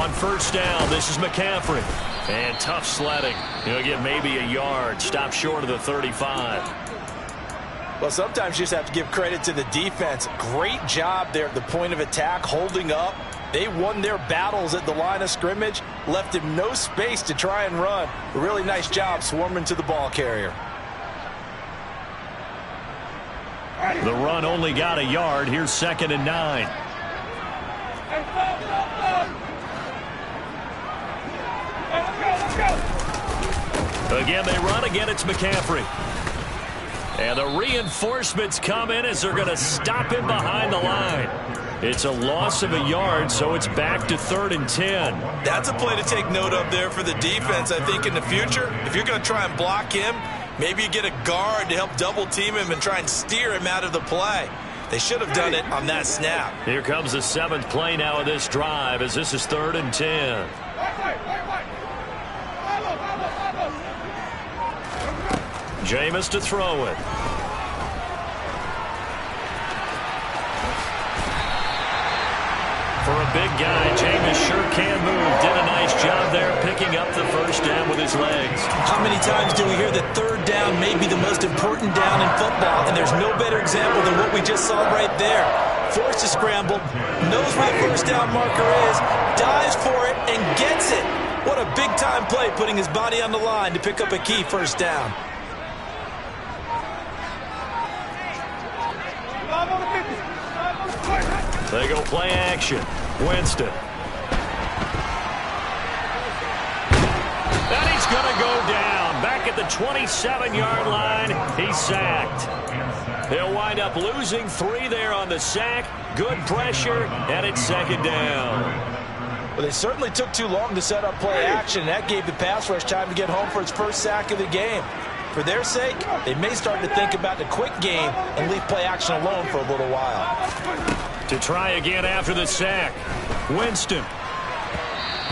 On first down, this is McCaffrey. And tough sledding. He'll get maybe a yard. Stop short of the 35. Well, sometimes you just have to give credit to the defense. Great job there at the point of attack, holding up. They won their battles at the line of scrimmage, left him no space to try and run. A really nice job swarming to the ball carrier. The run only got a yard. Here's 2nd and 9. Again, they run. Again, it's McCaffrey. And the reinforcements come in as they're going to stop him behind the line. It's a loss of a yard, so it's back to 3rd and 10. That's a play to take note of there for the defense, I think, in the future. If you're going to try and block him, maybe you get a guard to help double-team him and try and steer him out of the play. They should have done it on that snap. Here comes the 7th play now of this drive as this is 3rd and 10. Jameis to throw it. For a big guy, Jameis sure can move. Did a nice job there picking up the first down with his legs. How many times do we hear that 3rd down may be the most important down in football, and there's no better example than what we just saw right there. Forced to scramble, knows where the first down marker is, dives for it, and gets it. What a big-time play, putting his body on the line to pick up a key first down. They go play action. Winston. And he's going to go down. Back at the 27-yard line. He's sacked. He'll wind up losing 3 there on the sack. Good pressure, and it's 2nd down. Well, they certainly took too long to set up play action. That gave the pass rush time to get home for its first sack of the game. For their sake, they may start to think about the quick game and leave play action alone for a little while. To try again after the sack. Winston.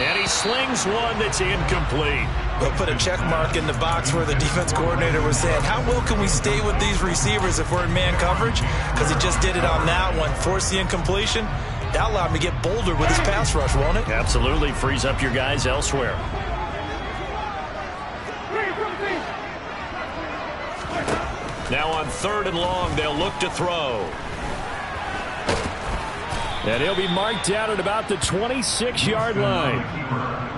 And he slings one that's incomplete. They'll put a check mark in the box where the defense coordinator was saying, how well can we stay with these receivers if we're in man coverage? Because he just did it on that one, forced the incompletion. That allowed him to get bolder with his pass rush, won't it? Absolutely. Frees up your guys elsewhere. Now on 3rd and long, they'll look to throw. And he'll be marked down at about the 26-yard line.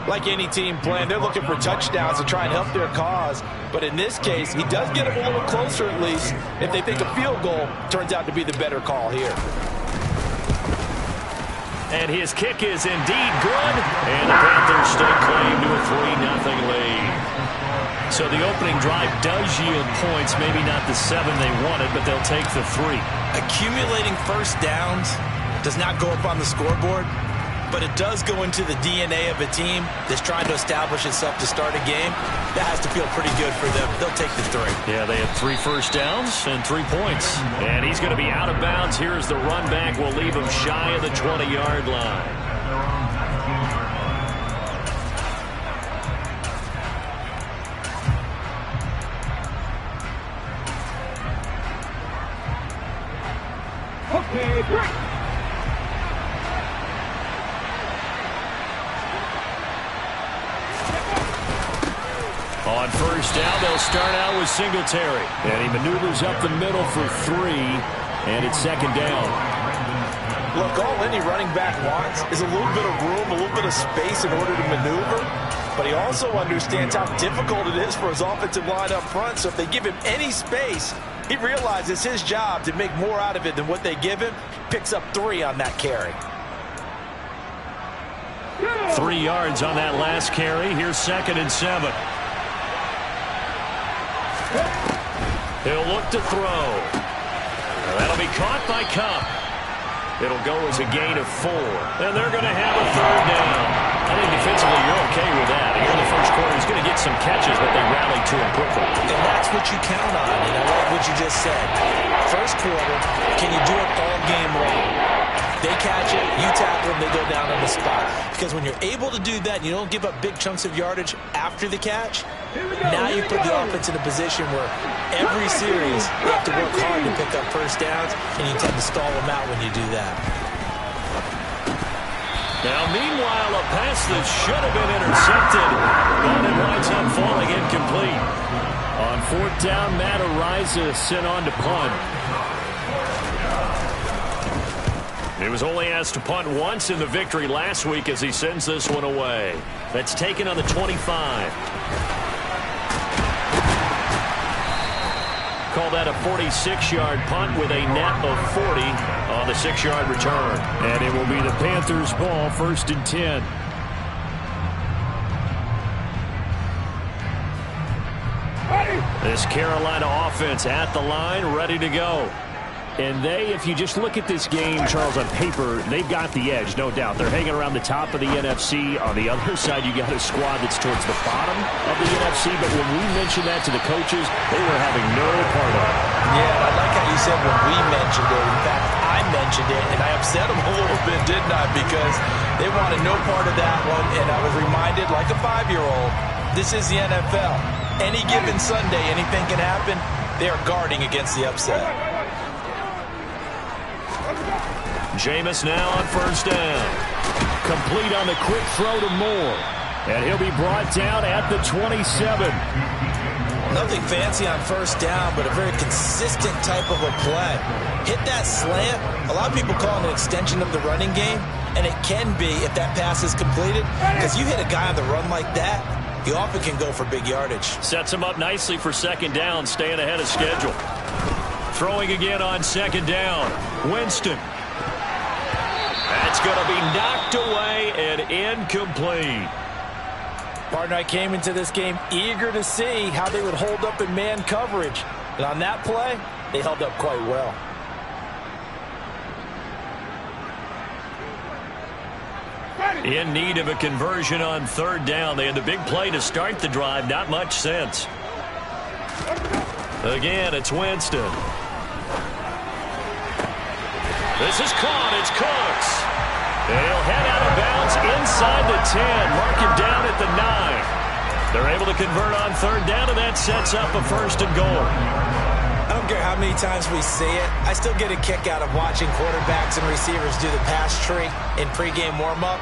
Like any team playing, they're looking for touchdowns to try and help their cause. But in this case, he does get them a little closer at least if they think a field goal turns out to be the better call here. And his kick is indeed good. And the Panthers stake claim to a 3-0 lead. So the opening drive does yield points, maybe not the 7 they wanted, but they'll take the 3. Accumulating first downs does not go up on the scoreboard, but it does go into the DNA of a team that's trying to establish itself to start a game. That has to feel pretty good for them. They'll take the 3. Yeah, they had 3 first downs and 3 points. And he's going to be out of bounds. Here's the run back. We'll leave him shy of the 20-yard line. Okay, break. On first down, they'll start out with Singletary. And he maneuvers up the middle for 3, and it's 2nd down. Look, all any running back wants is a little bit of room, a little bit of space in order to maneuver. But he also understands how difficult it is for his offensive line up front. So if they give him any space, he realizes it's his job to make more out of it than what they give him. Picks up 3 on that carry. 3 yards on that last carry. Here's 2nd and 7. He'll look to throw. That'll be caught by Cup. It'll go as a gain of 4. And they're going to have a 3rd down. I think defensively you're okay with that. Here in the first quarter, he's going to get some catches, but they rally to him quickly. And that's what you count on, and I like what you just said. First quarter, can you do it all game long? They catch it, you tackle them, they go down on the spot. Because when you're able to do that, you don't give up big chunks of yardage after the catch. Now you put the offense in a position where every series you have to work hard to pick up first downs, and you tend to stall them out when you do that. Now, meanwhile, a pass that should have been intercepted, but it winds up falling incomplete. On fourth down, Matt Ariza sent on to punt. He was only asked to punt once in the victory last week as he sends this one away. That's taken on the 25. Call that a 46-yard punt with a net of 40 on the 6-yard return. And it will be the Panthers' ball, 1st and 10. This Carolina offense at the line, ready to go. And if you just look at this game, Charles, on paper, they've got the edge, no doubt. They're hanging around the top of the NFC. On the other side, you got a squad that's towards the bottom of the NFC. But when we mentioned that to the coaches, they were having no part of it. Yeah, I like how you said when we mentioned it. In fact, I mentioned it, and I upset them a little bit, didn't I? Because they wanted no part of that one, and I was reminded, like a 5-year-old, this is the NFL. Any given Sunday, anything can happen. They are guarding against the upset. Jameis now on first down. Complete on the quick throw to Moore. And he'll be brought down at the 27. Nothing fancy on first down, but a very consistent type of a play. Hit that slant. A lot of people call it an extension of the running game, and it can be if that pass is completed. Because you hit a guy on the run like that, he often can go for big yardage. Sets him up nicely for second down, staying ahead of schedule. Throwing again on second down. Winston. That's going to be knocked away and incomplete. Partner, I came into this game eager to see how they would hold up in man coverage. And on that play, they held up quite well. In need of a conversion on third down. They had the big play to start the drive. Not much sense. Again, it's Winston. This is caught. It's Cooks. He'll head out of bounds inside the 10. Mark him down at the 9. They're able to convert on third down, and that sets up a 1st and goal. I don't care how many times we see it. I still get a kick out of watching quarterbacks and receivers do the pass tree in pregame warm-up.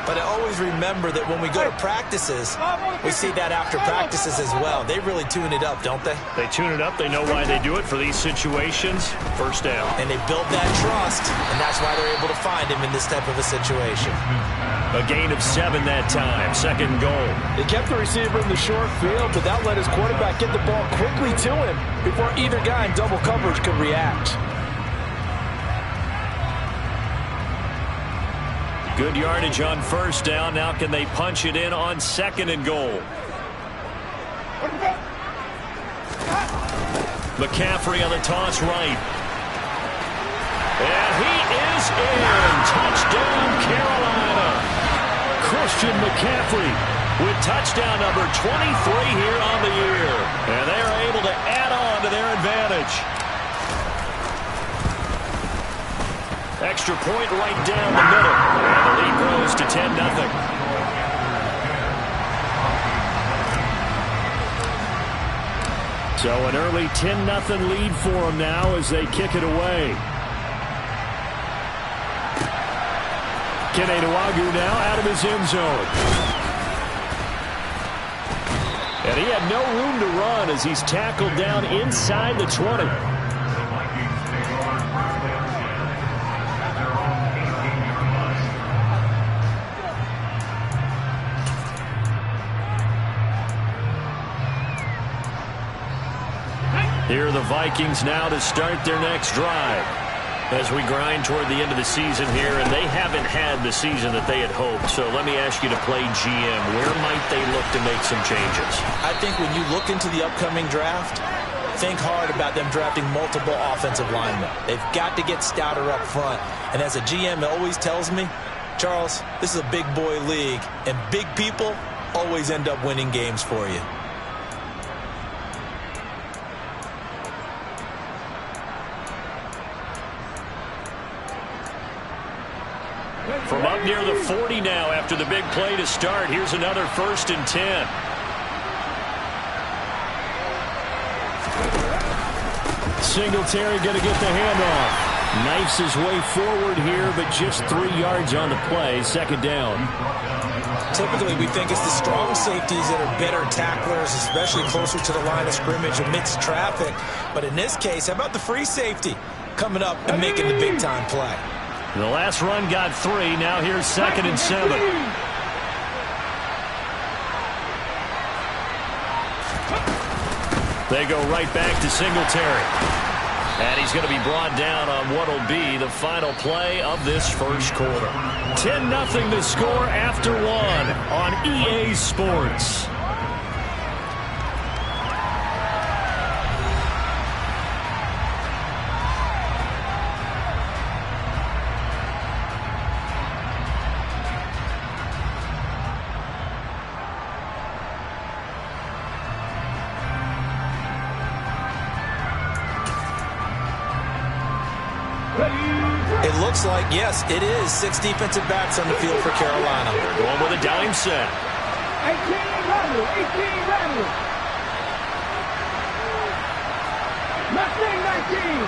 But I always remember that when we go to practices, we see that after practices as well. They really tune it up, don't they? They tune it up. They know why they do it for these situations. First down. And they build that trust, and that's why they're able to find him in this type of a situation. A gain of 7 that time. 2nd goal. They kept the receiver in the short field, but that let his quarterback get the ball quickly to him before either guy in double coverage could react. Good yardage on first down. Now can they punch it in on 2nd and goal? McCaffrey on the toss right. And he is in. Touchdown, Carolina. Christian McCaffrey with touchdown number 23 here on the year. And they are able to add on to their advantage. Extra point right down the middle. And the lead grows to 10-0. So an early 10-0 lead for them now as they kick it away. Keneduagu now out of his end zone. And he had no room to run as he's tackled down inside the 20. Here are the Vikings now to start their next drive as we grind toward the end of the season here, and they haven't had the season that they had hoped. So let me ask you to play GM. Where might they look to make some changes? I think when you look into the upcoming draft, think hard about them drafting multiple offensive linemen. They've got to get stouter up front. And as a GM always tells me, Charles, this is a big boy league, and big people always end up winning games for you. From up near the 40 now after the big play to start. Here's another 1st and 10. Singletary going to get the handoff. Knifes his way forward here, but just 3 yards on the play. Second down. Typically, we think it's the strong safeties that are better tacklers, especially closer to the line of scrimmage amidst traffic. But in this case, how about the free safety coming up and making the big-time play? The last run got 3. Now here's 2nd and 7. They go right back to Singletary. And he's going to be brought down on what will be the final play of this first quarter. 10-0 the score after 1 on EA Sports. It looks like, yes, it is 6 defensive backs on the field for Carolina. They're going with a dime set. 18 rattle. Nothing, 19.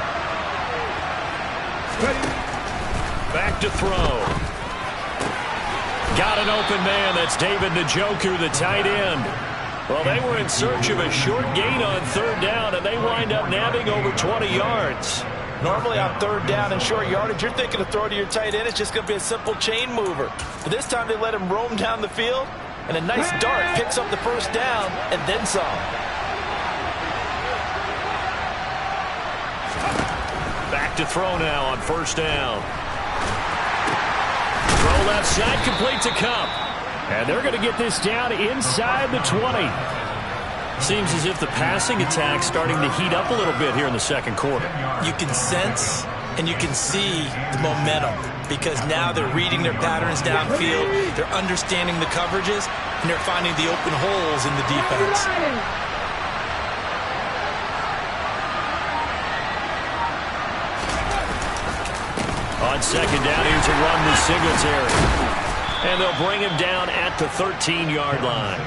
Back to throw. Got an open man. That's David Njoku, the tight end. Well, they were in search of a short gain on 3rd down, and they wind up nabbing over 20 yards. Normally on 3rd down and short yardage, you're thinking of throw to your tight end. It's just going to be a simple chain mover. But this time they let him roam down the field, and a nice dart picks up the first down and then some. Back to throw now on 1st down. Throw left side, complete to Kupp. And they're going to get this down inside the 20. Seems as if the passing attack's starting to heat up a little bit here in the second quarter. You can sense and you can see the momentum because now they're reading their patterns downfield, they're understanding the coverages, and they're finding the open holes in the defense. On 2nd down, here's a run with Singletary. And they'll bring him down at the 13-yard line.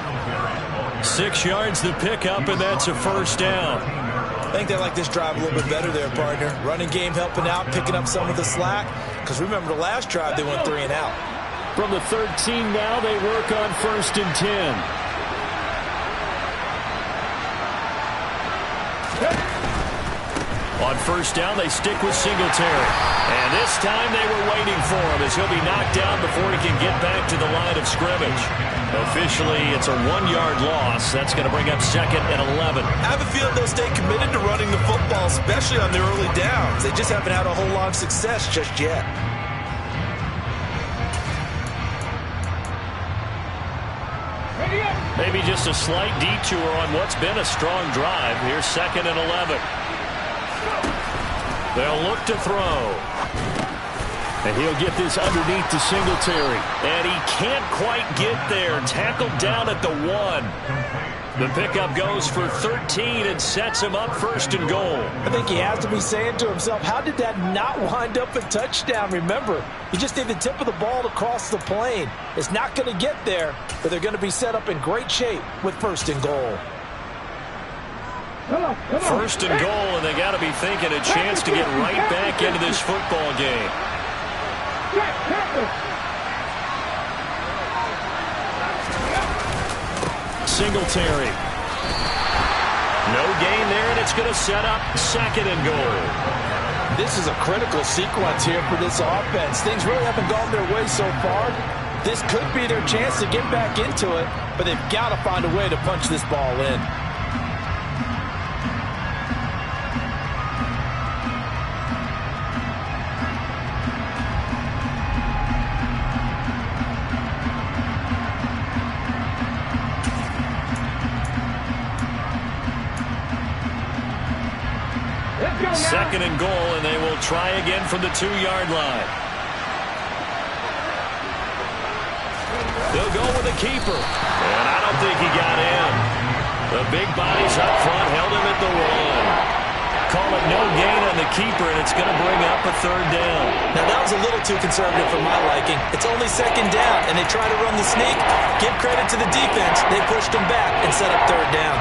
6 yards the pickup, and that's a 1st down. I think they like this drive a little bit better there, partner. Running game helping out, picking up some of the slack. Because remember the last drive, they went 3 and out. From the 13 now, they work on 1st and 10. On 1st down, they stick with Singletary. And this time they were waiting for him as he'll be knocked down before he can get back to the line of scrimmage. Officially, it's a 1-yard loss. That's going to bring up 2nd and 11. I have a feeling they'll stay committed to running the football, especially on their early downs. They just haven't had a whole lot of success just yet. Maybe just a slight detour on what's been a strong drive. Here's 2nd and 11. They'll look to throw. And he'll get this underneath to Singletary. And he can't quite get there. Tackled down at the 1. The pickup goes for 13 and sets him up 1st and goal. I think he has to be saying to himself, how did that not wind up a touchdown? Remember, you just need the tip of the ball to cross the plane. It's not going to get there, but they're going to be set up in great shape with 1st and goal. 1st and goal, and they got to be thinking a chance to get right back into this football game. Singletary. No gain there, and it's going to set up 2nd and goal. This is a critical sequence here for this offense. Things really haven't gone their way so far. This could be their chance to get back into it, but they've got to find a way to punch this ball in. Second and goal, and they will try again from the 2-yard line. They'll go with a keeper, and I don't think he got in. The big bodies up front held him at the 1. Call it no gain on the keeper, and it's going to bring up a 3rd down. Now, that was a little too conservative for my liking. It's only 2nd down, and they try to run the sneak. Give credit to the defense. They pushed him back and set up 3rd down.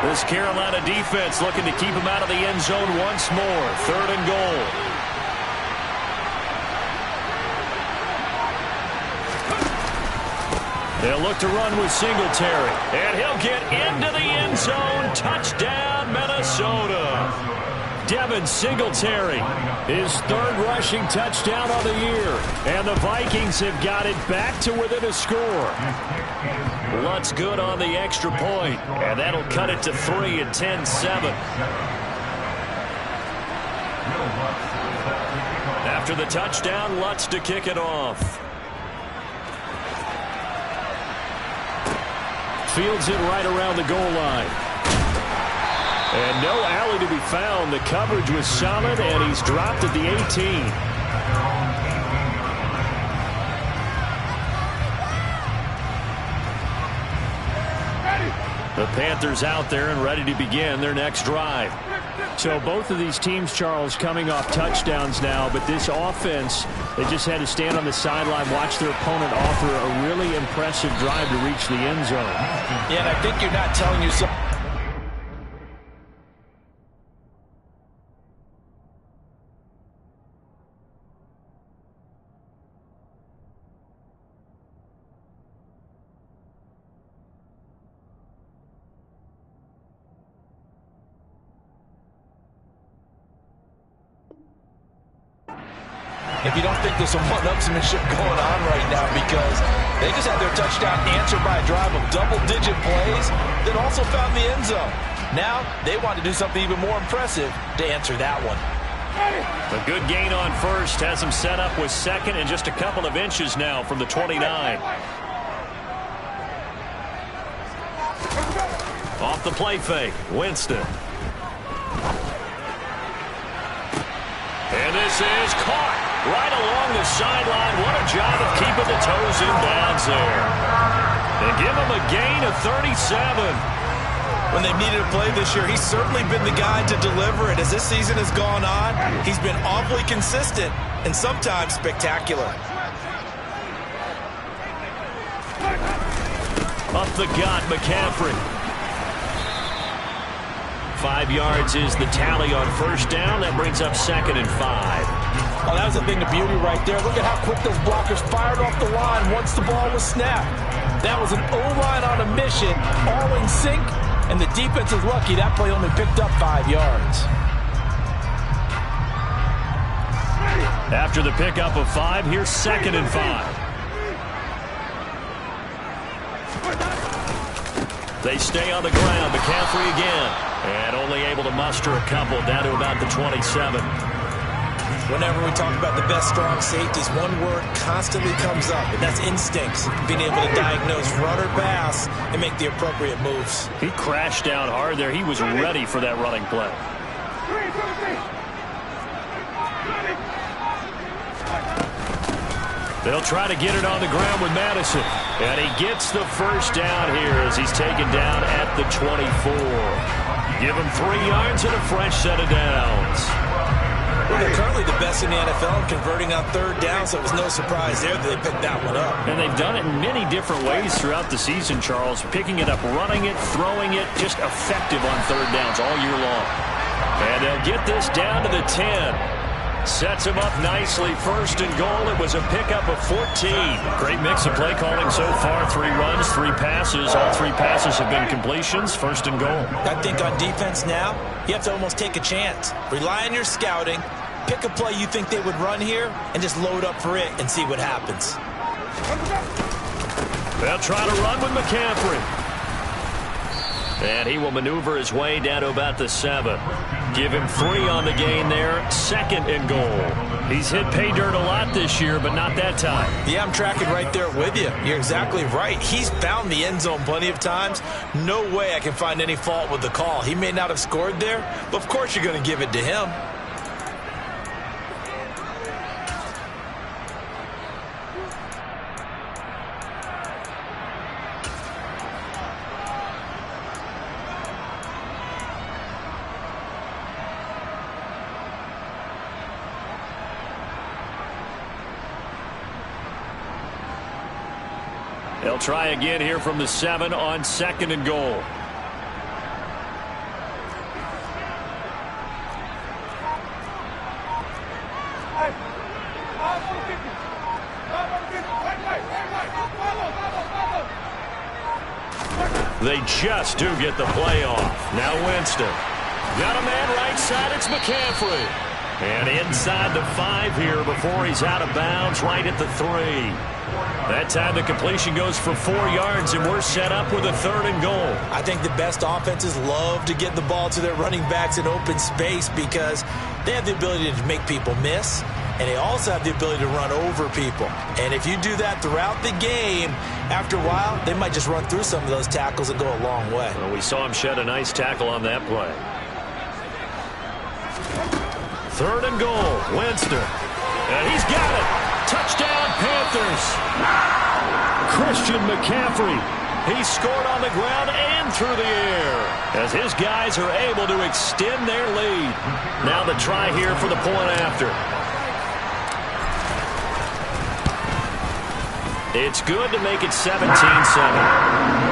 This Carolina defense looking to keep him out of the end zone once more. 3rd and goal. They'll look to run with Singletary. And he'll get into the end zone. Touchdown, Minnesota. Devin Singletary, his third rushing touchdown of the year. And the Vikings have got it back to within a score. Lutz good on the extra point, and that'll cut it to 3 at 10-7. After the touchdown, Lutz to kick it off. Fields it right around the goal line. And no alley to be found. The coverage was solid, and he's dropped at the 18. The Panthers out there and ready to begin their next drive. So both of these teams, Charles, coming off touchdowns now, but this offense, they just had to stand on the sideline, watch their opponent offer a really impressive drive to reach the end zone. Yeah, and I think you're not telling yourself. If you don't think there's some one-upsmanship going on right now, because they just had their touchdown answered by a drive of double-digit plays that also found the end zone. Now they want to do something even more impressive to answer that one. A good gain on first has him set up with second and just a couple of inches now from the 29. Off the play fake, Winston. And this is caught right along the sideline. What a job of keeping the toes in bounds there. And give him a gain of 37. When they've needed a play this year, he's certainly been the guy to deliver it. As this season has gone on, he's been awfully consistent and sometimes spectacular. Up the gut, McCaffrey. 5 yards is the tally on first down. That brings up 2nd and 5. Oh, that was a thing of beauty right there. Look at how quick those blockers fired off the line once the ball was snapped. That was an O-line on a mission, all in sync, and the defense is lucky that play only picked up 5 yards. After the pickup of 5, here's 2nd and 5. They stay on the ground. McCaffrey again. And only able to muster a couple down to about the 27. Whenever we talk about the best strong safeties, one word constantly comes up, and that's instincts. Being able to diagnose run or pass and make the appropriate moves. He crashed down hard there. He was ready for that running play. They'll try to get it on the ground with Madison. And he gets the first down here as he's taken down at the 24. Give him 3 yards and a fresh set of downs. Well, they're currently the best in the NFL in converting on third down, so it was no surprise there that they picked that one up. And they've done it in many different ways throughout the season, Charles. Picking it up, running it, throwing it, just effective on third downs all year long. And they'll get this down to the 10. Sets him up nicely. 1st and goal. It was a pickup of 14. Great mix of play calling so far. 3 runs, 3 passes. All 3 passes have been completions. 1st and goal. I think on defense now, you have to almost take a chance. Rely on your scouting. Pick a play you think they would run here and just load up for it and see what happens. They'll try to run with McCaffrey. And he will maneuver his way down to about the 7. Give him 3 on the gain there. 2nd and goal. He's hit pay dirt a lot this year, but not that time. Yeah, I'm tracking right there with you. You're exactly right. He's found the end zone plenty of times. No way I can find any fault with the call. He may not have scored there, but of course you're going to give it to him. They'll try again here from the 7 on 2nd and goal. They just do get the play off. Now Winston. Got a man right side. It's McCaffrey. And inside the 5 here before he's out of bounds, right at the 3. That time the completion goes for 4 yards, and we're set up with a 3rd and goal. I think the best offenses love to get the ball to their running backs in open space because they have the ability to make people miss, and they also have the ability to run over people. And if you do that throughout the game, after a while, they might just run through some of those tackles and go a long way. Well, we saw him shed a nice tackle on that play. 3rd and goal, Winston. And he's got it. Touchdown, Panthers. Christian McCaffrey. He scored on the ground and through the air as his guys are able to extend their lead. Now the try here for the point after. It's good to make it 17-7.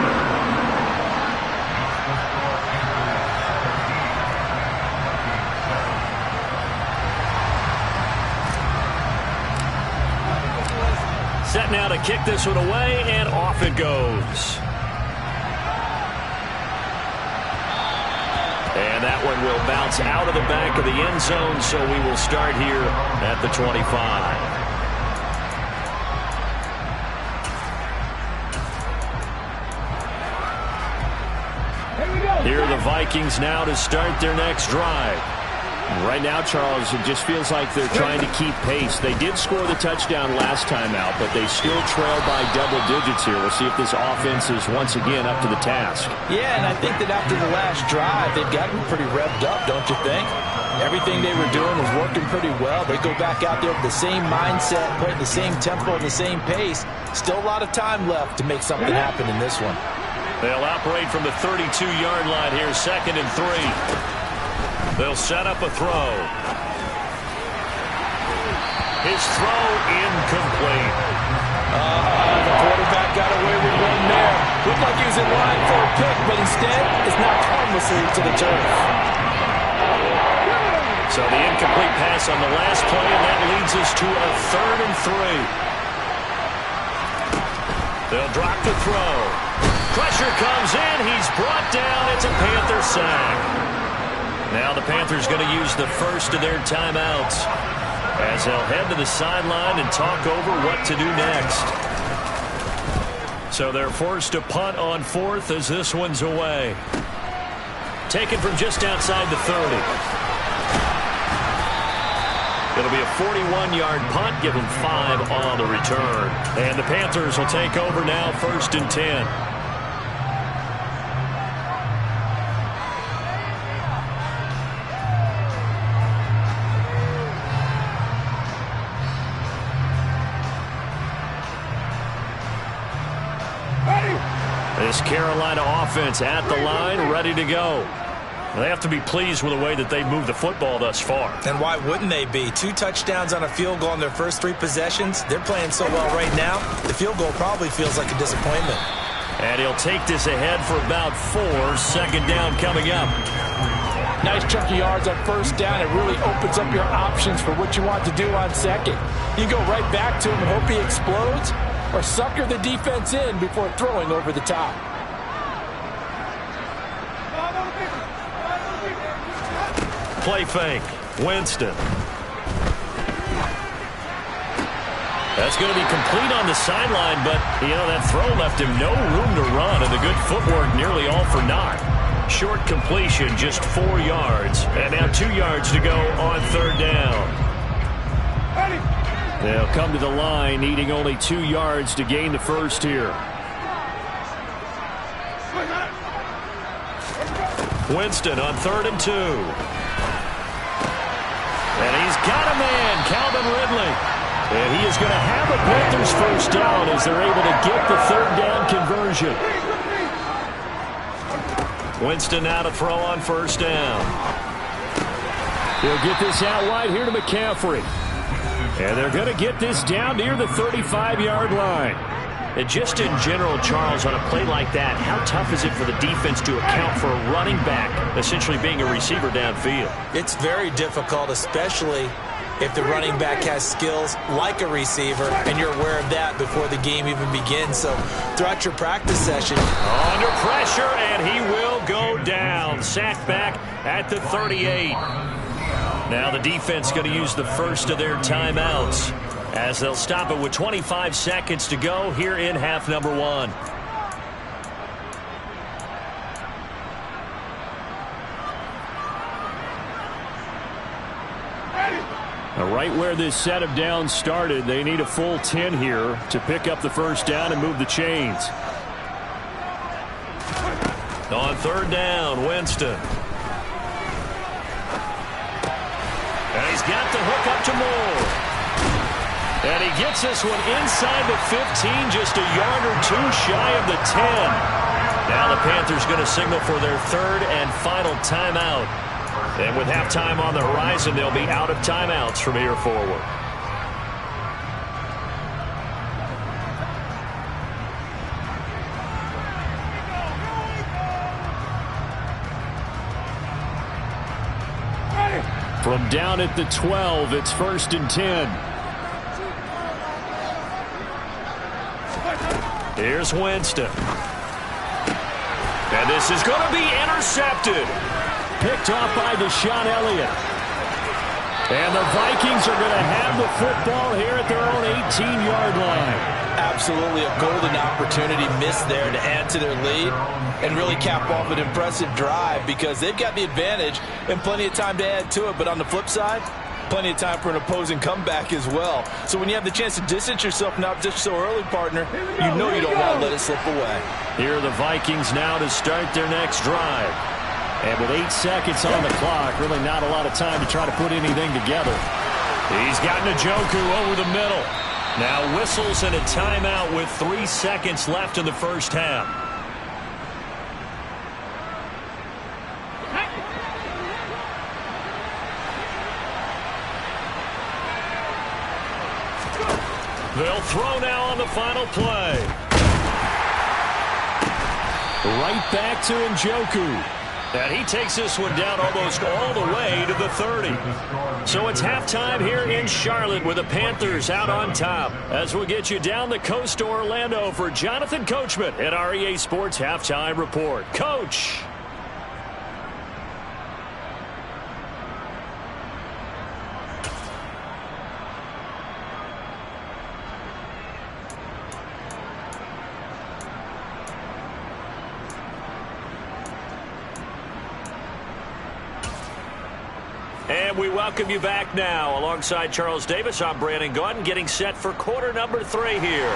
Set now to kick this one away, and off it goes. And that one will bounce out of the back of the end zone, so we will start here at the 25. Here are the Vikings now to start their next drive. Right now, Charles, it just feels like they're trying to keep pace. They did score the touchdown last time out, but they still trail by double digits here. We'll see if this offense is once again up to the task. Yeah, and I think that after the last drive, they've gotten pretty revved up, don't you think? Everything they were doing was working pretty well. They go back out there with the same mindset, playing the same tempo, the same pace. Still a lot of time left to make something happen in this one. They'll operate from the 32-yard line here, 2nd and 3. They'll set up a throw. His throw incomplete. The quarterback got away with one there. Looked like he was in line for a pick, but instead it's knocked harmlessly to the turf. So the incomplete pass on the last play, and that leads us to a 3rd and 3. They'll drop the throw. Pressure comes in. He's brought down. It's a Panther sack. Now the Panthers going to use the first of their timeouts as they'll head to the sideline and talk over what to do next. So they're forced to punt on 4th as this one's away. Taken from just outside the 30. It'll be a 41-yard punt, give them 5 on the return. And the Panthers will take over now, 1st and 10. This Carolina offense at the line, ready to go. They have to be pleased with the way that they've moved the football thus far. And why wouldn't they be? 2 touchdowns on a field goal in their first 3 possessions. They're playing so well right now, the field goal probably feels like a disappointment. And he'll take this ahead for about 4. 2nd down coming up. Nice chunk of yards on 1st down. It really opens up your options for what you want to do on 2nd. You go right back to him and hope he explodes, or sucker the defense in before throwing over the top. Play fake. Winston. That's going to be complete on the sideline, but, you know, that throw left him no room to run, and the good footwork nearly all for naught. Short completion, just 4 yards. And now 2 yards to go on 3rd down. They'll come to the line, needing only 2 yards to gain the first here. Winston on 3rd and 2. And he's got a man, Calvin Ridley. And he is going to have a Panthers first down as they're able to get the 3rd down conversion. Winston now to throw on 1st down. They'll get this out wide here to McCaffrey. And they're going to get this down near the 35-yard line. And just in general, Charles, on a play like that, how tough is it for the defense to account for a running back essentially being a receiver downfield? It's very difficult, especially if the running back has skills like a receiver, and you're aware of that before the game even begins. So throughout your practice session. Under pressure, and he will go down. Sacked back at the 38. Now the defense going to use the first of their timeouts as they'll stop it with 25 seconds to go here in half number one. Right where this set of downs started, they need a full 10 here to pick up the first down and move the chains. On third down, Winston. And he's got the hook up to Moore. And he gets this one inside the 15, just a yard or two shy of the 10. Now the Panthers going to signal for their third and final timeout. And with halftime on the horizon, they'll be out of timeouts from here forward. From down at the 12, it's 1st and 10. Here's Winston. And this is going to be intercepted. Picked off by Deshaun Elliott. And the Vikings are going to have the football here at their own 18-yard line. Absolutely a golden opportunity missed there to add to their lead and really cap off an impressive drive because they've got the advantage and plenty of time to add to it. But on the flip side, plenty of time for an opposing comeback as well. So when you have the chance to distance yourself not just so early, partner, you know you don't want to let it slip away. Here are the Vikings now to start their next drive. And with 8 seconds on the clock, really not a lot of time to try to put anything together. He's got Njoku over the middle. Now whistles and a timeout with 3 seconds left in the first half. They'll throw now on the final play. Right back to Njoku. And he takes this one down almost all the way to the 30. So it's halftime here in Charlotte with the Panthers out on top. As we get you down the coast to Orlando for Jonathan Coachman at our EA Sports Halftime Report. Coach. And we welcome you back now. Alongside Charles Davis, I'm Brandon Gaudin, getting set for quarter number 3 here.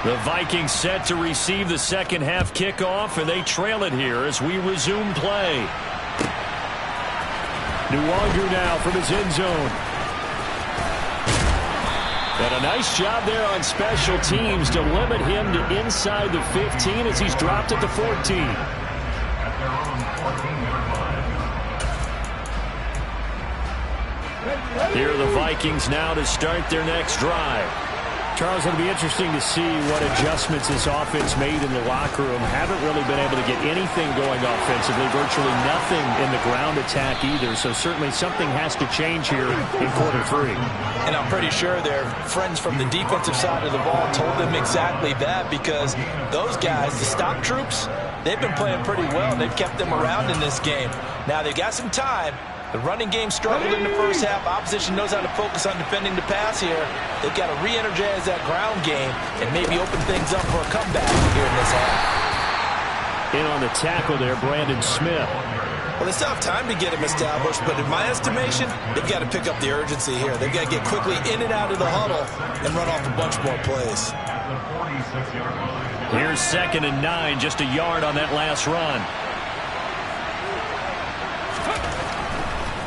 The Vikings set to receive the second half kickoff, and they trail it here as we resume play. Nwangu now from his end zone. And a nice job there on special teams to limit him to inside the 15 as he's dropped at the 14. Here are the Vikings now to start their next drive. Charles, it'll be interesting to see what adjustments this offense made in the locker room. Haven't really been able to get anything going offensively, virtually nothing in the ground attack either. So certainly something has to change here in quarter 3. And I'm pretty sure their friends from the defensive side of the ball told them exactly that because those guys, the stock troops, they've been playing pretty well. They've kept them around in this game. Now they've got some time. The running game struggled in the first half. Opposition knows how to focus on defending the pass here. They've got to re-energize that ground game and maybe open things up for a comeback here in this half. In on the tackle there, Brandon Smith. Well, they still have time to get him established, but in my estimation, they've got to pick up the urgency here. They've got to get quickly in and out of the huddle and run off a bunch more plays. Here's 2nd and 9, just a yard on that last run.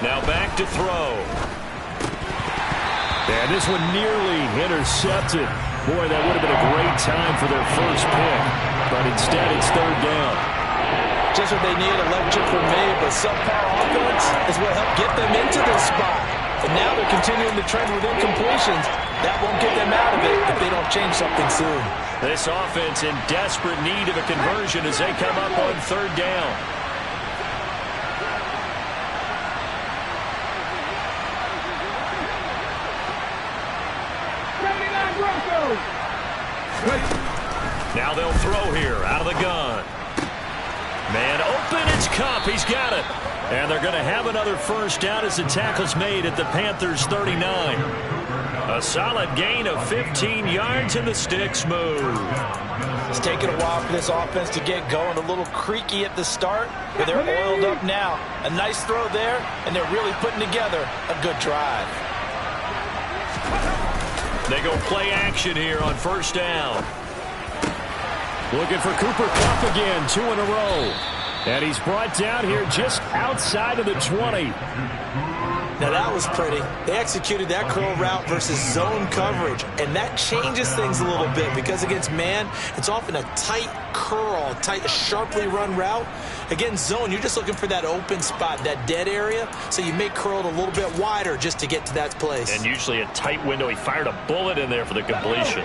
Now back to throw. And this one nearly intercepted. Boy, that would have been a great time for their first pick. But instead, it's 3rd down. Just what they need, a lecture from me, but subpar offense is what helped get them into this spot. And now they're continuing the trend with incompletions. That won't get them out of it if they don't change something soon. This offense in desperate need of a conversion as they come up on 3rd down. Now they'll throw here out of the gun. Man open, it's Cup. He's got it. And they're going to have another first down as the tackle's made at the Panthers' 39. A solid gain of 15 yards and the sticks move. It's taken a while for this offense to get going. A little creaky at the start, but they're oiled up now. A nice throw there, and they're really putting together a good drive. They go play action here on first down. Looking for Cooper Kupp again, 2 in a row. And he's brought down here just outside of the 20. Now that was pretty. They executed that curl route versus zone coverage, and that changes things a little bit because against man, it's often a tight curl, tight, sharply run route. Against zone, you're just looking for that open spot, that dead area, so you may curl it a little bit wider just to get to that place. And usually a tight window. He fired a bullet in there for the completion.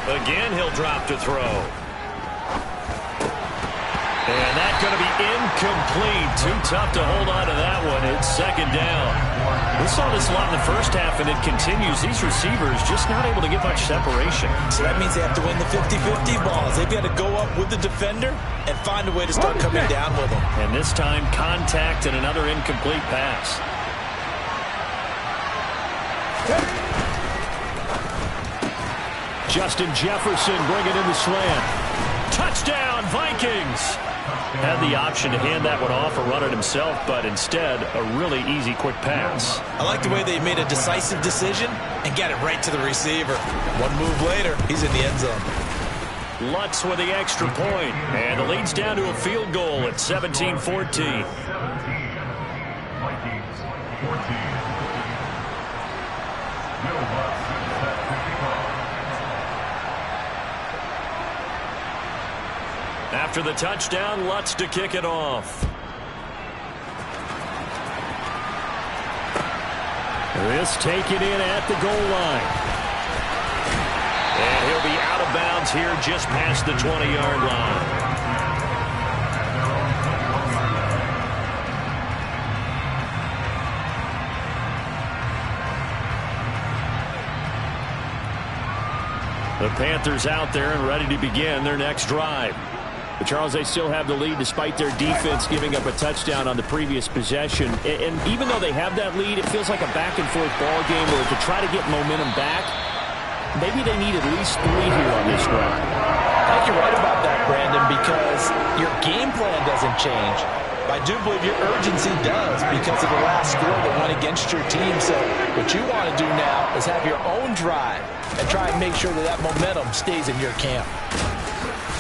Again, he'll drop to throw. And that's going to be incomplete. Too tough to hold on to that one. It's second down. We saw this a lot in the first half, and it continues. These receivers just not able to get much separation. So that means they have to win the 50-50 balls. They've got to go up with the defender and find a way to start coming down with them. And this time, contact and another incomplete pass. Justin Jefferson bringing in the slant. Touchdown, Vikings! Had the option to hand that one off or run it himself, but instead, a really easy, quick pass. I like the way they made a decisive decision and got it right to the receiver. One move later, he's in the end zone. Lutz with the extra point, and the lead's down to a field goal at 17-14. After the touchdown, Lutz to kick it off. This taken in at the goal line. And he'll be out of bounds here just past the 20-yard line. The Panthers out there and ready to begin their next drive. But Charles, they still have the lead despite their defense giving up a touchdown on the previous possession. And even though they have that lead, it feels like a back-and-forth ball game where to try to get momentum back, maybe they need at least 3 here on this drive. I think you're right about that, Brandon, because your game plan doesn't change. I do believe your urgency does because of the last score that went against your team. So what you want to do now is have your own drive and try and make sure that that momentum stays in your camp.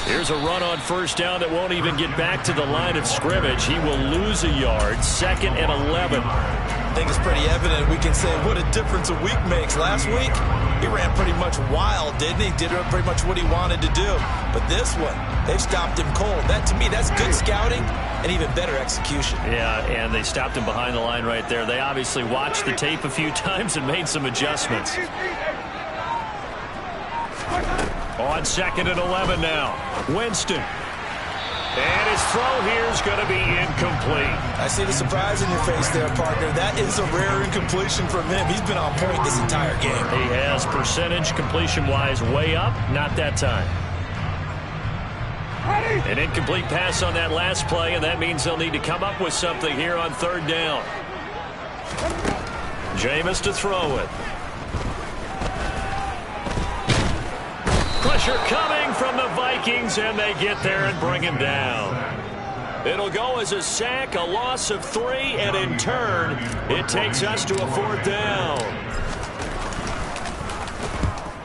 Here's a run on first down that won't even get back to the line of scrimmage. He will lose a yard. 2nd and 11. I think it's pretty evident. We can say what a difference a week makes. Last week, he ran pretty much wild, didn't he? Did pretty much what he wanted to do. But this one, they've stopped him cold. That, to me, that's good scouting and even better execution. Yeah, and they stopped him behind the line right there. They obviously watched the tape a few times and made some adjustments. On 2nd and 11 now. Winston. And his throw here is going to be incomplete. I see the surprise in your face there, partner. That is a rare incompletion from him. He's been on point this entire game. He has percentage completion-wise way up. Not that time. An incomplete pass on that last play, and that means they'll need to come up with something here on 3rd down. Jameis to throw it. Pressure coming from the Vikings, and they get there and bring him down. It'll go as a sack, a loss of 3, and in turn, it takes us to a 4th down.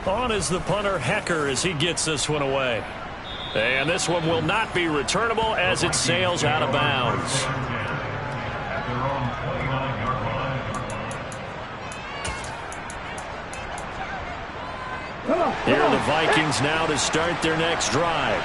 On is the punter, Hecker, as he gets this one away. And this one will not be returnable as it sails out of bounds. Here are the Vikings now to start their next drive.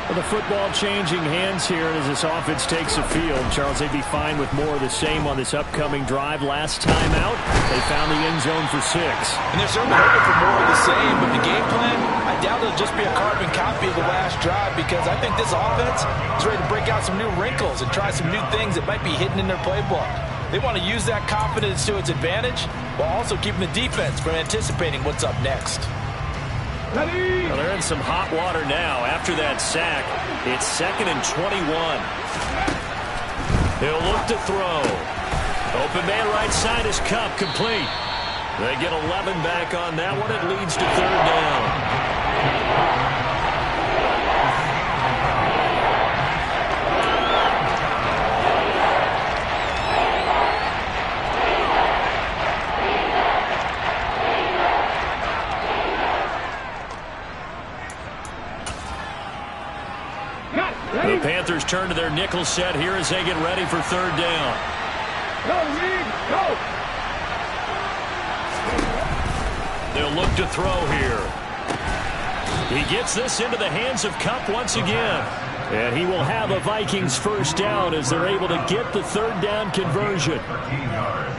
Well, the football changing hands here as this offense takes the field. Charles, they'd be fine with more of the same on this upcoming drive. Last time out, they found the end zone for 6. And they're certainly hoping for more of the same, but the game plan, I doubt it'll just be a carbon copy of the last drive because I think this offense is ready to break out some new wrinkles and try some new things that might be hidden in their playbook. They want to use that confidence to its advantage while also keeping the defense from anticipating what's up next. Ready. Well, they're in some hot water now after that sack. It's 2nd and 21. He'll look to throw. Open man right side is Cup, complete. They get 11 back on that one. It leads to 3rd down. The Panthers turn to their nickel set here as they get ready for 3rd down. Go, Reed, go. They'll look to throw here. He gets this into the hands of Cup once again. And he will have a Vikings 1st down as they're able to get the 3rd down conversion.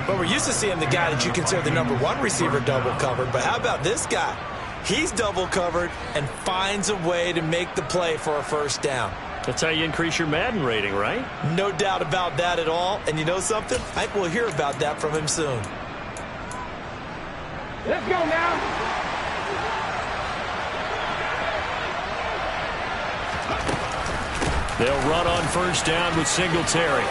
But we're used to seeing the guy that you consider the #1 receiver double covered. But how about this guy? He's double covered and finds a way to make the play for a 1st down. That's how you increase your Madden rating, right? No doubt about that at all. And you know something? I think we'll hear about that from him soon. Let's go now. They'll run on 1st down with Singletary.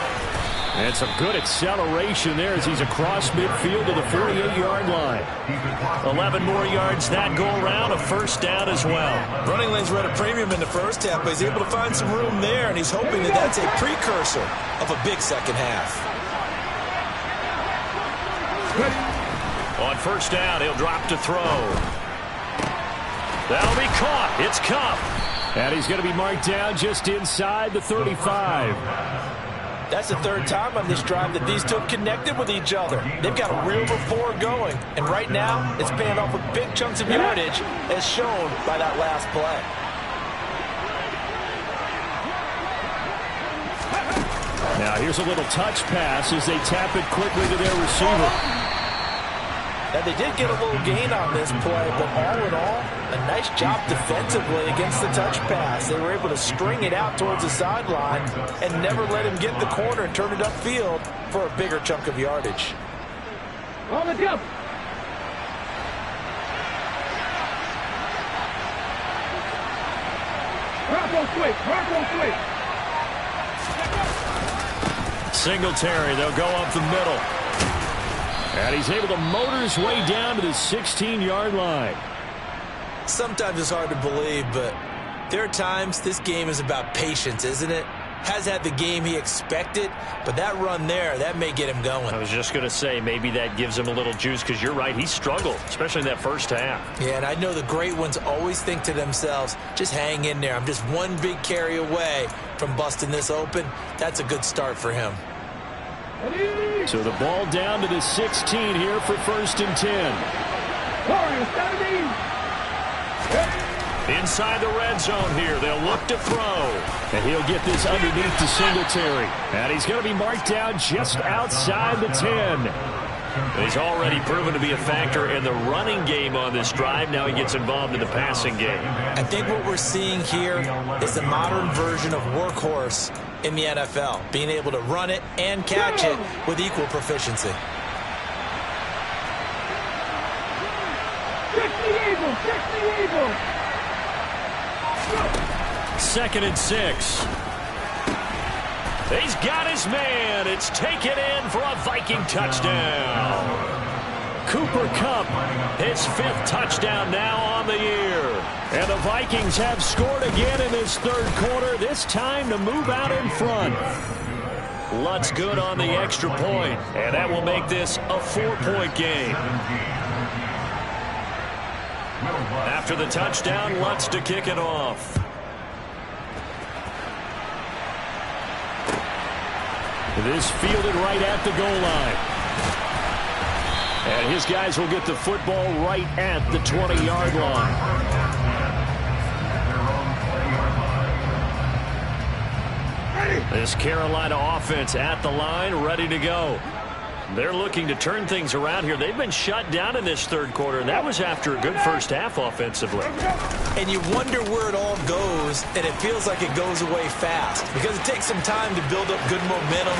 And some good acceleration there as he's across midfield to the 48-yard line. 11 more yards that go around, a 1st down as well. Running lanes were at a premium in the 1st half, but he's able to find some room there, and he's hoping that that's a precursor of a big 2nd half. On 1st down, he'll drop to throw. That'll be caught. It's Cup. And he's going to be marked down just inside the 35. That's the 3rd time on this drive that these two have connected with each other. They've got a real rapport going. And right now, it's paying off with big chunks of yardage, as shown by that last play. Now here's a little touch pass as they tap it quickly to their receiver. Now, they did get a little gain on this play, but all in all, a nice job defensively against the touch pass. They were able to string it out towards the sideline and never let him get the corner and turn it upfield for a bigger chunk of yardage. On the jump. Rock on quick. Singletary, they'll go up the middle. And he's able to motor his way down to the 16-yard line. Sometimes it's hard to believe, but there are times this game is about patience, isn't it? Has had the game he expected, but that run there, that may get him going. I was just going to say, maybe that gives him a little juice, because you're right, he struggled, especially in that 1st half. Yeah, and I know the great ones always think to themselves, just hang in there. I'm just one big carry away from busting this open. That's a good start for him. So the ball down to the 16 here for 1st and 10. Inside the red zone here, they'll look to throw. And he'll get this underneath to Singletary. And he's going to be marked down just outside the 10. He's already proven to be a factor in the running game on this drive. Now he gets involved in the passing game. I think what we're seeing here is the modern version of workhorse in the NFL, being able to run it and catch it with equal proficiency. Check the eagle. 2nd and 6. He's got his man. It's taken in for a Viking touchdown. Cooper Kupp, his 5th touchdown now on the year. And the Vikings have scored again in this 3rd quarter, this time to move out in front. Lutz good on the extra point, and that will make this a 4-point game. After the touchdown, Lutz to kick it off. This fielded right at the goal line. And his guys will get the football right at the 20-yard line. This Carolina offense at the line, ready to go. They're looking to turn things around here. They've been shut down in this 3rd quarter, and that was after a good 1st half offensively. And you wonder where it all goes, and it feels like it goes away fast because it takes some time to build up good momentum.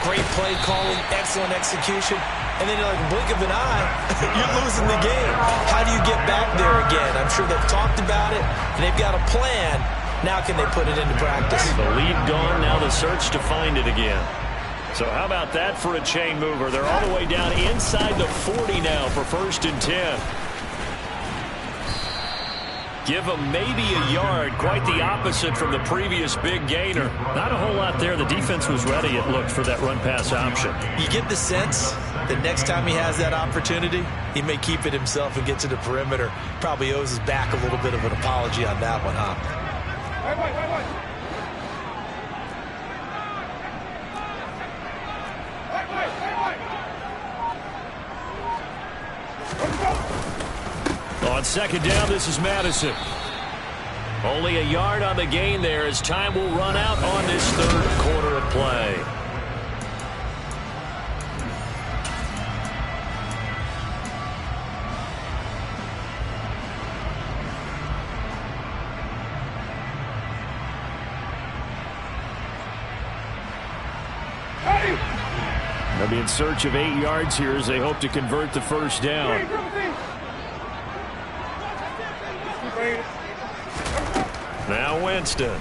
Great play calling, excellent execution. And then like a blink of an eye, you're losing the game. How do you get back there again? I'm sure they've talked about it, and they've got a plan. Now can they put it into practice? The lead gone, now the search to find it again. So how about that for a chain mover? They're all the way down inside the 40 now for 1st and 10. Give them maybe a yard, quite the opposite from the previous big gainer. Not a whole lot there. The defense was ready, it looked, for that run-pass option. You get the sense that next time he has that opportunity, he may keep it himself and get to the perimeter. Probably owes his back a little bit of an apology on that one, huh? On 2nd down, this is Madison. Only a yard on the gain there as time will run out on this 3rd quarter of play. They'll be in search of 8 yards here as they hope to convert the 1st down. Now Winston.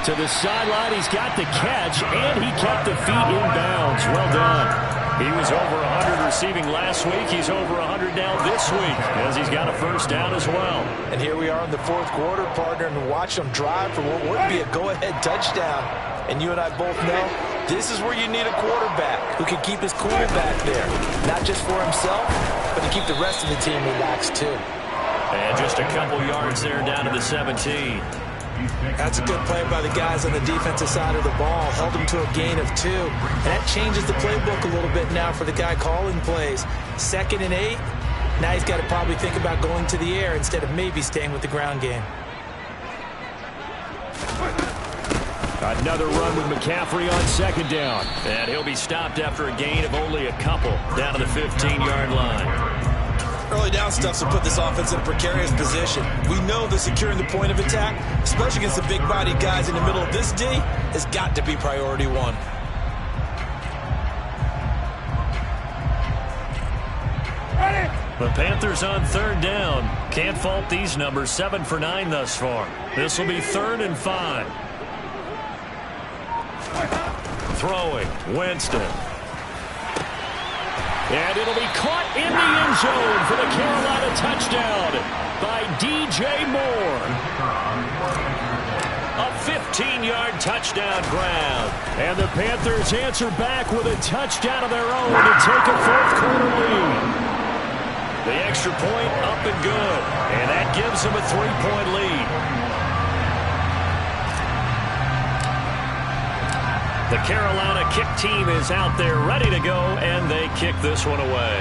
To the sideline, he's got the catch, and he kept the feet in bounds. Well done. He was over 100 receiving last week. He's over 100 now this week as he's got a 1st down as well. And here we are in the 4th quarter, partner, and watch them drive for what would be a go-ahead touchdown. And you and I both know this is where you need a quarterback who can keep his cool back there. Not just for himself, but to keep the rest of the team relaxed too. And just a couple yards there down to the 17. That's a good play by the guys on the defensive side of the ball. Held him to a gain of 2. And that changes the playbook a little bit now for the guy calling plays. 2nd and 8. Now he's got to probably think about going to the air instead of maybe staying with the ground game. Another run with McCaffrey on 2nd down. And he'll be stopped after a gain of only a couple down to the 15-yard line. Early down stuff to put this offense in a precarious position. We know that securing the point of attack, especially against the big-bodied guys in the middle of this D, has got to be priority 1. The Panthers on 3rd down. Can't fault these numbers. 7 for 9 thus far. This will be 3rd and 5. Throwing, Winston. And it'll be caught in the end zone for the Carolina touchdown by DJ Moore. A 15-yard touchdown grab. And the Panthers answer back with a touchdown of their own to take a 4th quarter lead. The extra point up and good. And that gives them a 3-point lead. The Carolina kick team is out there ready to go, and they kick this one away.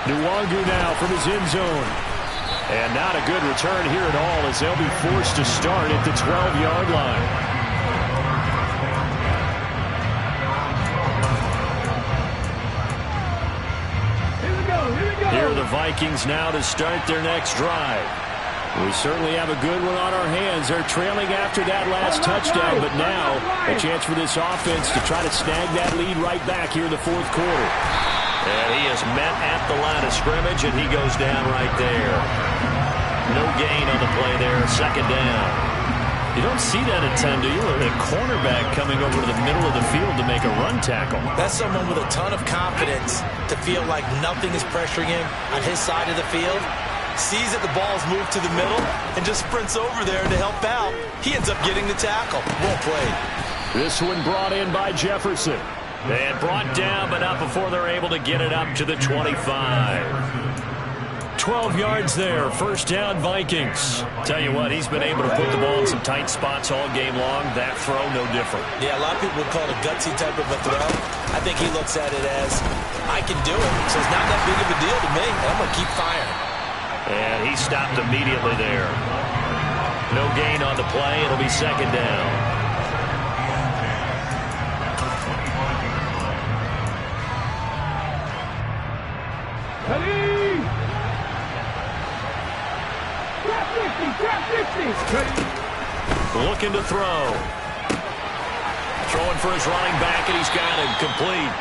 Nwangu now from his end zone. And not a good return here at all as they'll be forced to start at the 12-yard line. Here are the Vikings now to start their next drive. We certainly have a good one on our hands. They're trailing after that last touchdown, but now a chance for this offense to try to snag that lead right back here in the 4th quarter. And he is met at the line of scrimmage, and he goes down right there. No gain on the play there, 2nd down. You don't see that at times, do you? A cornerback coming over to the middle of the field to make a run tackle. That's someone with a ton of confidence to feel like nothing is pressuring him on his side of the field. Sees that the ball's moved to the middle and just sprints over there to help out. He ends up getting the tackle. Well played. This one brought in by Jefferson. And brought down, but not before they're able to get it up to the 25. 12 yards there. 1st down, Vikings. Tell you what, he's been able to put the ball in some tight spots all game long. That throw, no different. Yeah, a lot of people would call it a gutsy type of a throw. I think he looks at it as, I can do it, so it's not that big of a deal to me. I'm going to keep firing. And he stopped immediately there. No gain on the play. It'll be 2nd down. Trap 50, trap 50. Looking to throw. Throwing for his running back, and he's got it complete.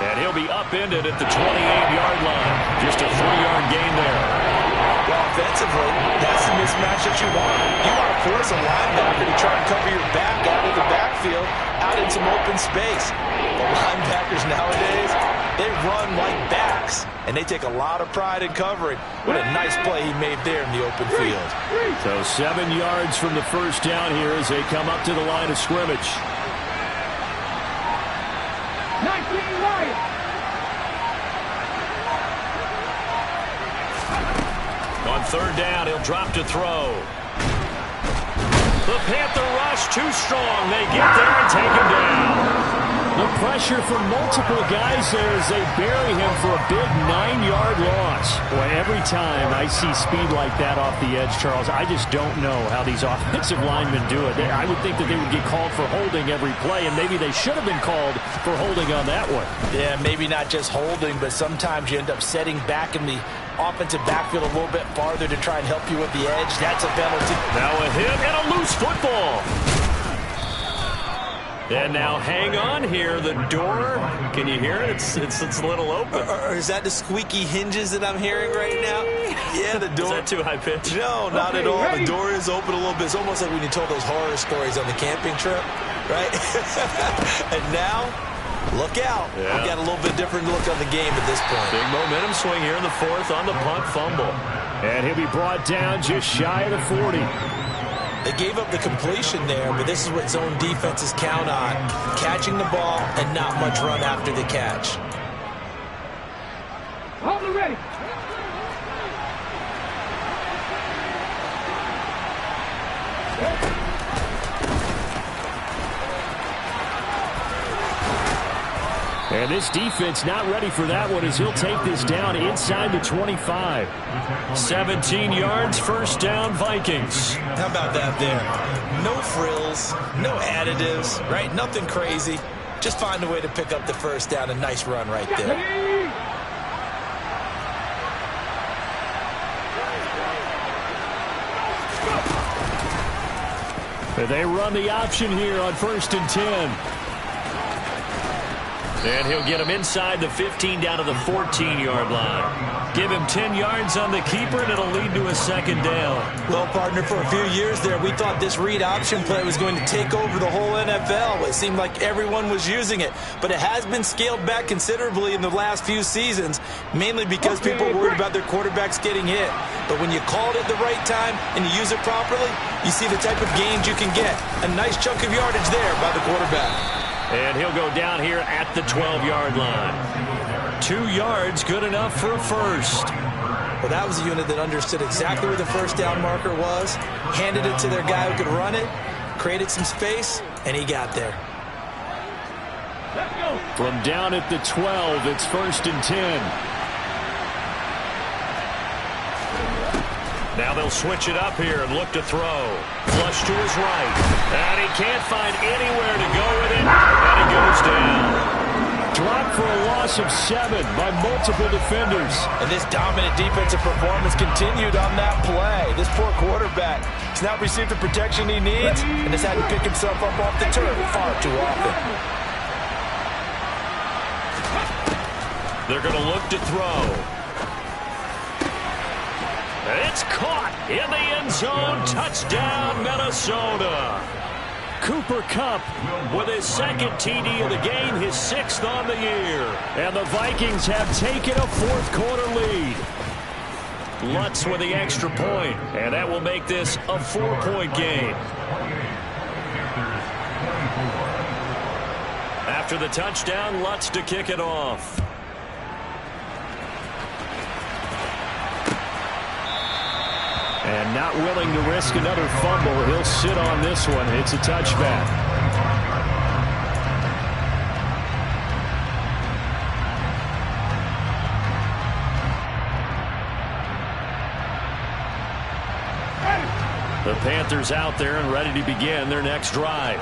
And he'll be upended at the 28-yard line. Just a 3-yard gain there. Well, offensively, that's the mismatch that you want. You want to force a linebacker to try and cover your back out of the backfield, out in some open space. The linebackers nowadays, they run like backs, and they take a lot of pride in covering. What a nice play he made there in the open field. So 7 yards from the first down here as they come up to the line of scrimmage. 19 Lions. On third down, he'll drop to throw. The Panther rush too strong. They get there and take him down. The pressure from multiple guys there as they bury him for a big 9-yard loss. Boy, every time I see speed like that off the edge, Charles, I just don't know how these offensive linemen do it. I would think that they would get called for holding every play, and maybe they should have been called for holding on that one. Yeah, maybe not just holding, but sometimes you end up setting back in the offensive backfield a little bit farther to try and help you with the edge. That's a penalty. Now a hit and a loose football. And now hang on here. The door, can you hear it? It's a little open. Or is that the squeaky hinges that I'm hearing right now? Yeah, the door. Is that too high pitch? No, not at all. The door is open a little bit. It's almost like when you told those horror stories on the camping trip, right? And now, look out. Yeah. We got a little bit different look on the game at this point. Big momentum swing here in the fourth on the punt fumble. And he'll be brought down just shy of the 40. They gave up the completion there, but this is what zone defenses count on. Catching the ball and not much run after the catch. Hold it ready. And this defense not ready for that one as he'll take this down inside the 25. 17 yards, first down, Vikings. How about that there? No frills, no additives, right? Nothing crazy. Just find a way to pick up the first down. A nice run right there. They run the option here on 1st and 10. And he'll get him inside the 15 down to the 14-yard line. Give him 10 yards on the keeper, and it'll lead to a second down. Well, partner, for a few years there, we thought this read option play was going to take over the whole NFL. It seemed like everyone was using it. But it has been scaled back considerably in the last few seasons, mainly because people are worried about their quarterbacks getting hit. But when you call it at the right time and you use it properly, you see the type of gains you can get. A nice chunk of yardage there by the quarterback. And he'll go down here at the 12-yard line. 2 yards, good enough for a first. Well, that was a unit that understood exactly where the first down marker was, handed it to their guy who could run it, created some space, and he got there. Let's go. From down at the 12, it's 1st and 10. Now they'll switch it up here and look to throw. Flush to his right. And he can't find anywhere to go with it. And he goes down. Dropped for a loss of 7 by multiple defenders. And this dominant defensive performance continued on that play. This poor quarterback has not received the protection he needs and has had to pick himself up off the turf far too often. They're going to look to throw. It's caught in the end zone. Touchdown, Minnesota. Cooper Kupp With his second TD of the game, his 6th on the year. and the Vikings have taken a fourth-quarter lead. Lutz with the extra point, and that will make this a 4-point game. After the touchdown, Lutz to kick it off. And not willing to risk another fumble, he'll sit on this one. It's a touchback. The Panthers out there and ready to begin their next drive.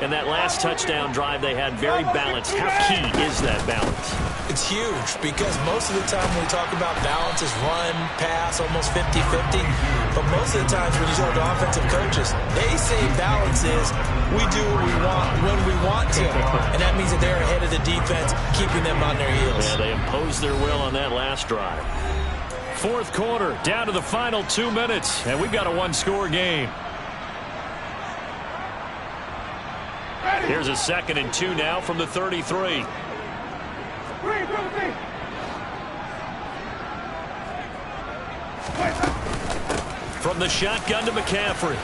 And that last touchdown drive they had, very balanced. How key is that balance? It's huge because most of the time when we talk about balance is run, pass, almost 50-50. But most of the times when you talk to offensive coaches, they say balance is we do what we want when we want to. And that means that they're ahead of the defense, keeping them on their heels. Yeah, they imposed their will on that last drive. Fourth quarter, down to the final 2 minutes, and we've got a one-score game. Here's a 2nd and 2 now from the 33. From the shotgun to McCaffrey.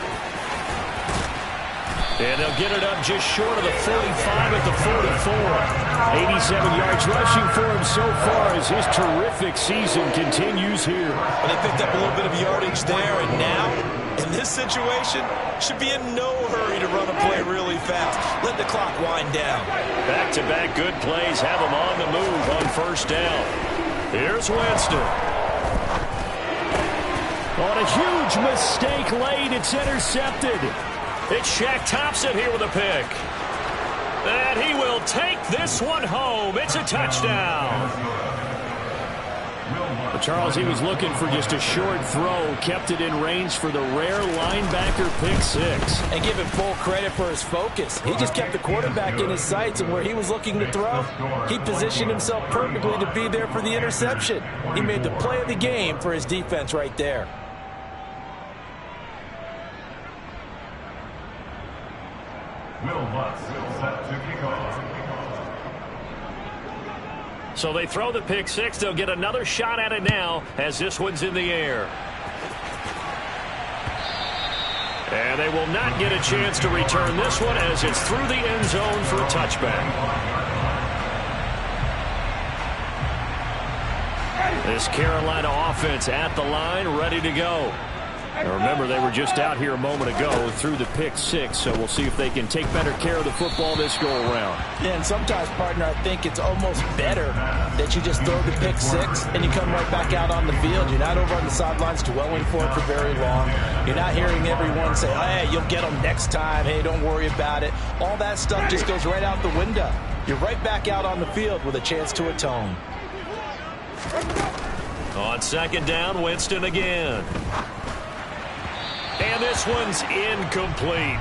And they'll get it up just short of the 45 at the 44. 87 yards rushing for him so far as his terrific season continues here. Well, they picked up a little bit of yardage there, and now, in this situation, should be in no hurry to run a play really fast. Let the clock wind down. Back-to-back good plays have him on the move on first down. Here's Winston. On a huge mistake late, it's intercepted. It's Shaq Thompson here with a pick. And he will take this one home. It's a touchdown. Charles, he was looking for just a short throw, kept it in range for the rare linebacker pick six. And give him full credit for his focus. He just kept the quarterback in his sights, and where he was looking to throw, he positioned himself perfectly to be there for the interception. He made the play of the game for his defense right there. So they throw the pick six. They'll get another shot at it now as this one's in the air. And they will not get a chance to return this one as it's through the end zone for a touchback. This Carolina offense at the line, ready to go. Now remember, they were just out here a moment ago through the pick six, so we'll see if they can take better care of the football this go-around. Yeah, and sometimes, partner, I think it's almost better that you just throw the pick six and you come right back out on the field. You're not over on the sidelines dwelling for it for very long. You're not hearing everyone say, hey, you'll get them next time. Hey, don't worry about it. All that stuff just goes right out the window. You're right back out on the field with a chance to atone. On second down, Winston again. And this one's incomplete.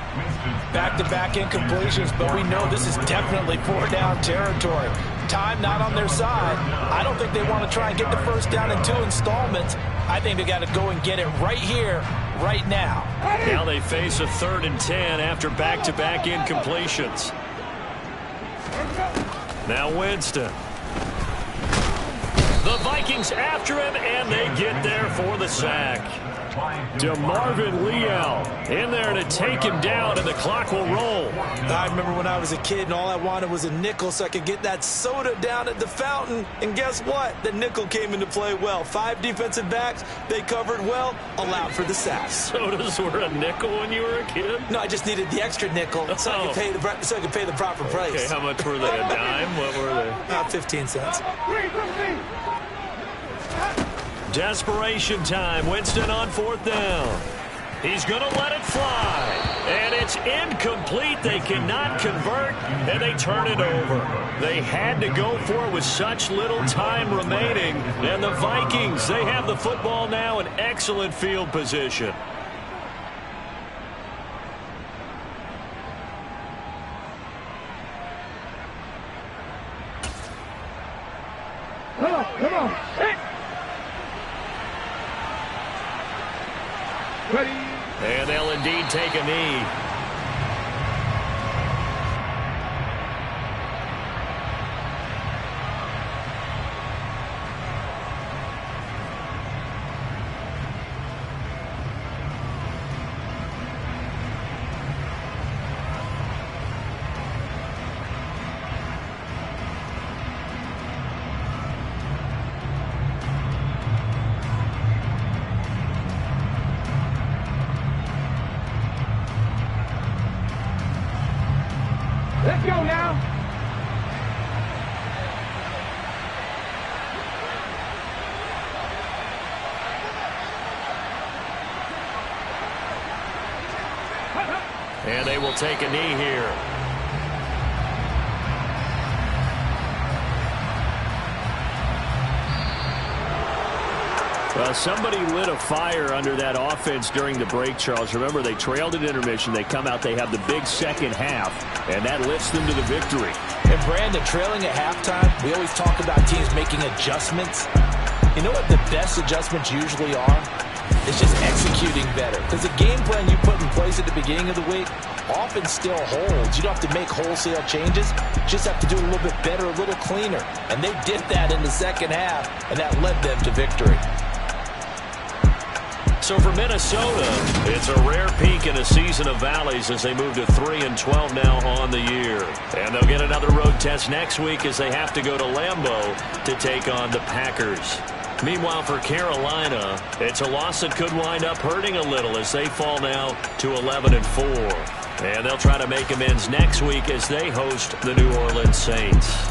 Back-to-back incompletions, but we know this is definitely four-down territory. Time not on their side. I don't think they want to try and get the first down in 2 installments. I think they got to go and get it right here, right now. Now they face a 3rd and 10 after back-to-back incompletions. Now Winston. The Vikings after him, and they get there for the sack. DeMarvin Leal in there to take him down, and the clock will roll. I remember when I was a kid and all I wanted was a nickel so I could get that soda down at the fountain. And guess what? The nickel came into play well. 5 defensive backs, they covered well, allowed for the sacks. Sodas were a nickel when you were a kid? No, I just needed the extra nickel so I could pay the proper price. Okay, how much were they? A dime? What were they? About 15 cents. Desperation time. Winston on 4th down. He's going to let it fly. And it's incomplete. They cannot convert, and they turn it over. They had to go for it with such little time remaining. And the Vikings, they have the football now in excellent field position. Come on. Hit. Ready. And they'll indeed take a knee. Let's go now. And they will take a knee here. Well, somebody lit a fire under that offense during the break, Charles. Remember, they trailed at intermission. They come out, they have the big second half, and that lifts them to the victory. And, Brandon, trailing at halftime, we always talk about teams making adjustments. You know what the best adjustments usually are? It's just executing better. Because the game plan you put in place at the beginning of the week often still holds. You don't have to make wholesale changes. You just have to do it a little bit better, a little cleaner. And they did that in the second half, and that led them to victory. So for Minnesota, it's a rare peak in a season of valleys as they move to 3-12 now on the year. And they'll get another road test next week as they have to go to Lambeau to take on the Packers. Meanwhile, for Carolina, it's a loss that could wind up hurting a little as they fall now to 11-4. And they'll try to make amends next week as they host the New Orleans Saints.